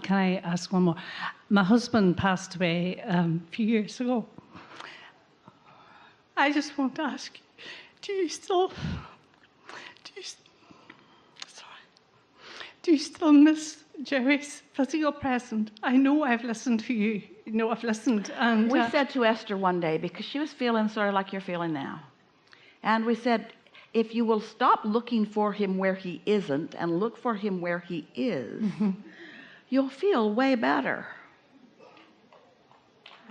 Can I ask one more? My husband passed away a few years ago. I just want to ask you, do you still miss Jerry's physical presence? I know I've listened to you. You know, I've listened. And we said to Esther one day, because she was feeling sort of like you're feeling now. And we said, if you will stop looking for him where he isn't and look for him where he is, you'll feel way better.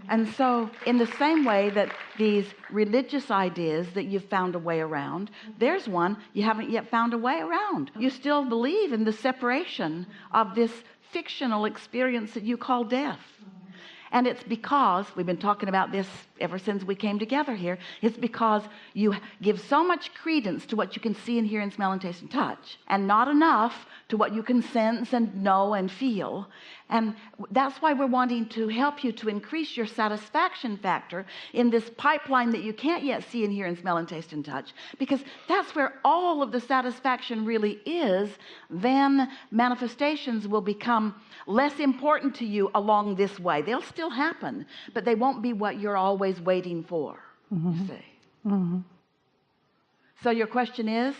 And so in the same way that these religious ideas that you've found a way around, there's one you haven't yet found a way around. You still believe in the separation of this fictional experience that you call death. And it's because, we've been talking about this ever since we came together here, it's because you give so much credence to what you can see and hear and smell and taste and touch, and not enough to what you can sense and know and feel. And that's why we're wanting to help you to increase your satisfaction factor in this pipeline that you can't yet see and hear and smell and taste and touch, because that's where all of the satisfaction really is. Then manifestations will become less important to you along this way. They'll still happen, but they won't be what you're always waiting for. You see. So your question is?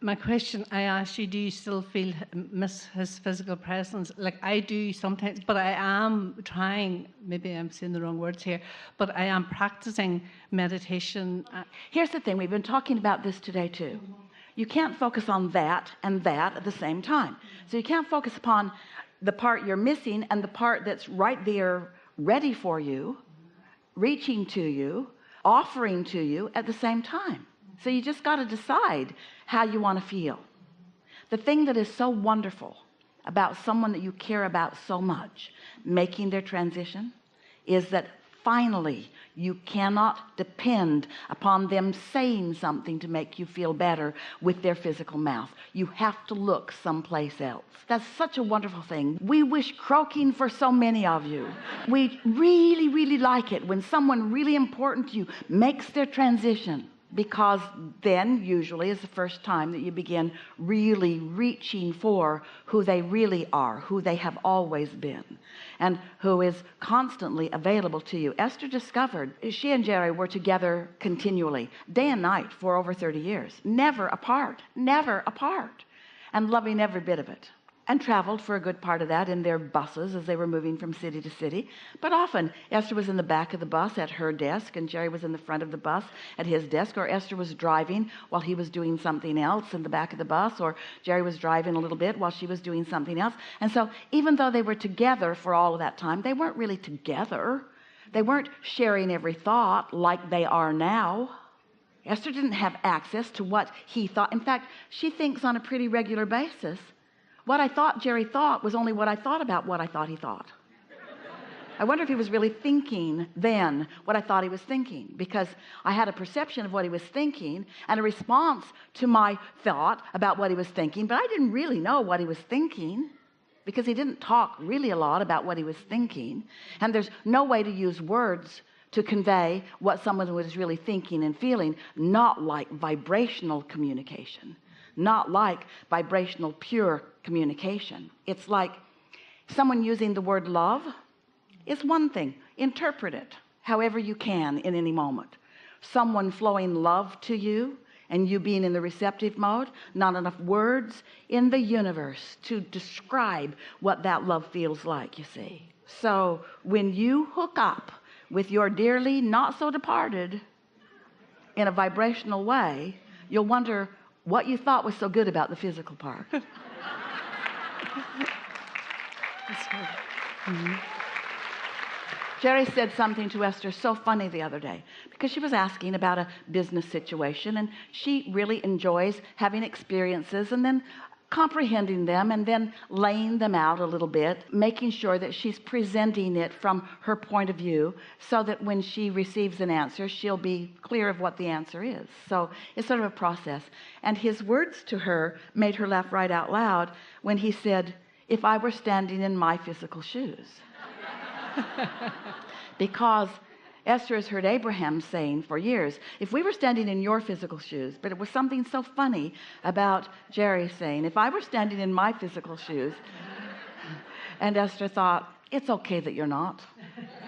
My question, I asked you, do you still miss his physical presence? Like I do sometimes, but I am trying, maybe I'm saying the wrong words here, but I am practicing meditation. Here's the thing, we've been talking about this today too. You can't focus on that and that at the same time. So you can't focus upon the part you're missing and the part that's right there ready for you, reaching to you, offering to you at the same time. So you just got to decide how you want to feel. The thing that is so wonderful about someone that you care about so much making their transition is that finally you cannot depend upon them saying something to make you feel better with their physical mouth. You have to look someplace else. That's such a wonderful thing. We wish croaking for so many of you. We really, really like it when someone really important to you makes their transition, because then usually is the first time that you begin really reaching for who they really are, who they have always been, and who is constantly available to you. Esther discovered she and Jerry were together continually, day and night, for over 30 years, never apart, and loving every bit of it. And traveled for a good part of that in their buses as they were moving from city to city. But often Esther was in the back of the bus at her desk, and Jerry was in the front of the bus at his desk, or Esther was driving while he was doing something else in the back of the bus, or Jerry was driving a little bit while she was doing something else. And so even though they were together for all of that time, they weren't really together. They weren't sharing every thought like they are now. Esther didn't have access to what he thought. In fact, she thinks on a pretty regular basis, what I thought Jerry thought was only what I thought about what I thought he thought. I wonder if he was really thinking then what I thought he was thinking, because I had a perception of what he was thinking and a response to my thought about what he was thinking, but I didn't really know what he was thinking, because he didn't talk really a lot about what he was thinking. And there's no way to use words to convey what someone was really thinking and feeling, not like vibrational communication, not like vibrational pure communication. It's like someone using the word love is one thing. Interpret it however you can in any moment. Someone flowing love to you and you being in the receptive mode, not enough words in the universe to describe what that love feels like, you see. So when you hook up with your dearly not so departed in a vibrational way, you'll wonder what you thought was so good about the physical part. Jerry said something to Esther so funny the other day, because she was asking about a business situation, and she really enjoys having experiences and then comprehending them and then laying them out a little bit, making sure that she's presenting it from her point of view, so that when she receives an answer, she'll be clear of what the answer is. So it's sort of a process. And his words to her made her laugh right out loud when he said, "If I were standing in my physical shoes." Because Esther has heard Abraham saying for years, if we were standing in your physical shoes, but it was something so funny about Jerry saying, if I were standing in my physical shoes, And Esther thought, it's okay that you're not.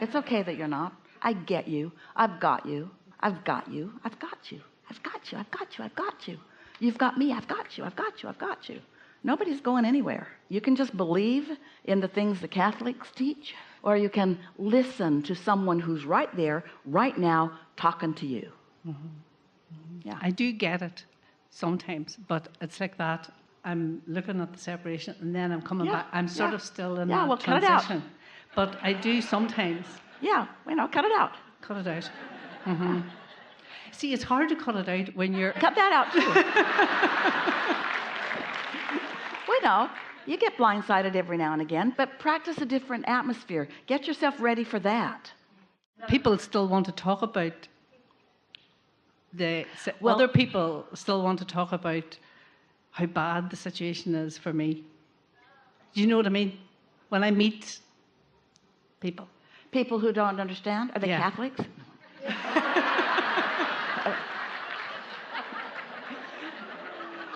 It's okay that you're not. I get you. I've got you. I've got you. I've got you. I've got you. I've got you. I've got you. You've got me. I've got you. I've got you. I've got you. Nobody's going anywhere. You can just believe in the things the Catholics teach, or you can listen to someone who's right there, right now, talking to you. Yeah. I do get it sometimes, but it's like that. I'm looking at the separation and then I'm coming back. I'm sort of still in that cut it out. transition. But I do sometimes. Yeah, cut it out. Cut it out. See, it's hard to cut it out when you're... Cut that out too. We know. You get blindsided every now and again, but practice a different atmosphere. Get yourself ready for that. People still want to talk about other people still want to talk about how bad the situation is for me. Do you know what I mean? When I meet people. People who don't understand? Are they Catholics?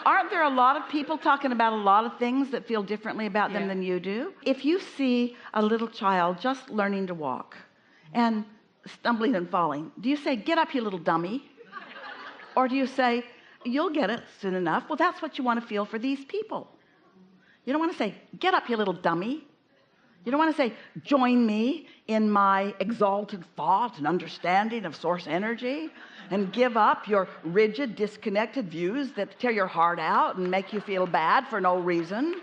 Aren't there a lot of people talking about a lot of things that feel differently about them than you do? If you see a little child just learning to walk and stumbling and falling, do you say, get up, you little dummy? Or do you say, you'll get it soon enough? Well, that's what you want to feel for these people. You don't want to say, get up, you little dummy. You don't want to say, join me in my exalted thought and understanding of source energy, and give up your rigid, disconnected views that tear your heart out and make you feel bad for no reason.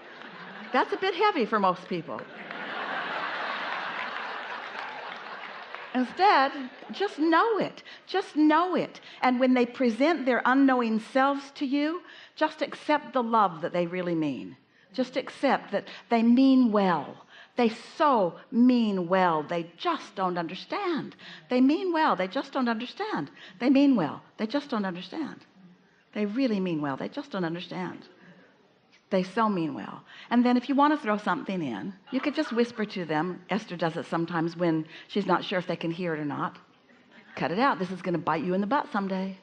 That's a bit heavy for most people. Instead, just know it. Just know it. And when they present their unknowing selves to you, just accept the love that they really mean. Just accept that they mean well. They so mean well. They just don't understand. They mean well. They just don't understand. They mean well. They just don't understand. They really mean well. They just don't understand. They so mean well. And then if you want to throw something in, you could just whisper to them. Esther does it sometimes when she's not sure if they can hear it or not. Cut it out. This is going to bite you in the butt someday.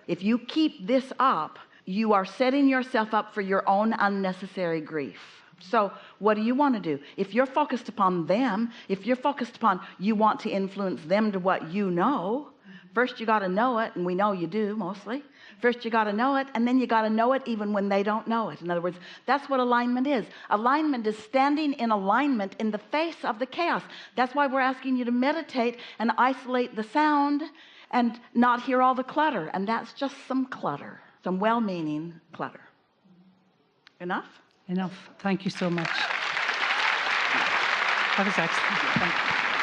If you keep this up, you are setting yourself up for your own unnecessary grief. So what do you want to do? If you're focused upon them, if you're focused upon you want to influence them to what you know, first you got to know it, and we know you do mostly. First you got to know it, and then you got to know it even when they don't know it. In other words, that's what alignment is. Alignment is standing in alignment in the face of the chaos. That's why we're asking you to meditate and isolate the sound and not hear all the clutter. And that's just some clutter, some well-meaning clutter. Enough? Enough. Thank you so much. That was excellent. Thank you.